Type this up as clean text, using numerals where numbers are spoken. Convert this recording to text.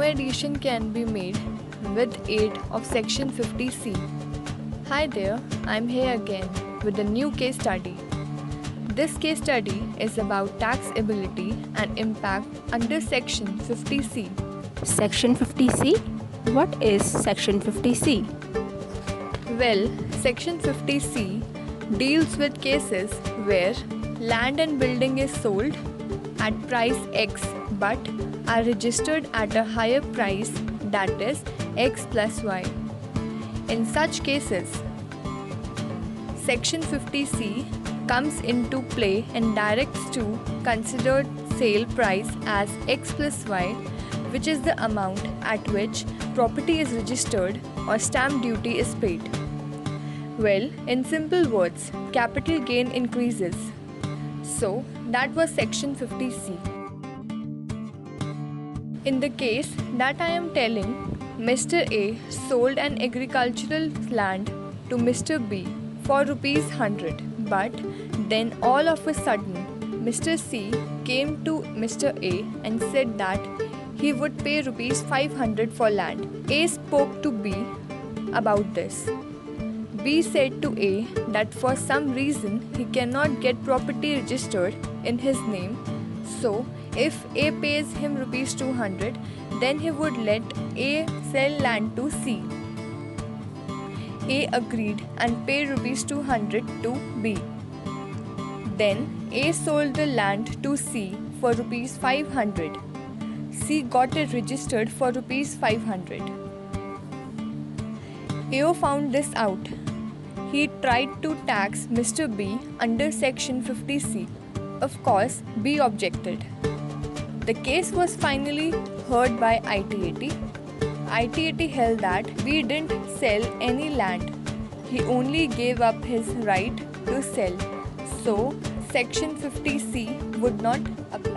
addition can be made with aid of Section 50C. Hi there, I'm here again with a new case study. This case study is about taxability and impact under Section 50C. Section 50C? What is Section 50C? Well, Section 50C deals with cases where land and building is sold at price X but are registered at a higher price, that is X plus Y. In such cases, Section 50C comes into play and directs to considered sale price as X plus Y, which is the amount at which property is registered or stamp duty is paid. Well, in simple words, capital gain increases. So, that was Section 50C. In the case that I am telling, Mr. A sold an agricultural land to Mr. B for rupees 100, but then all of a sudden Mr. C came to Mr. A and said that he would pay rupees 500 for land. A spoke to B about this. B said to A that for some reason he cannot get property registered in his name, so if A pays him rupees 200, then he would let A sell land to C. A agreed and paid rupees 200 to B. Then A sold the land to C for rupees 500. C got it registered for rupees 500. AO found this out. He tried to tax Mr. B under Section 50C. Of course, B objected. The case was finally heard by ITAT. ITAT held that B didn't sell any land. He only gave up his right to sell. So, Section 50C would not apply.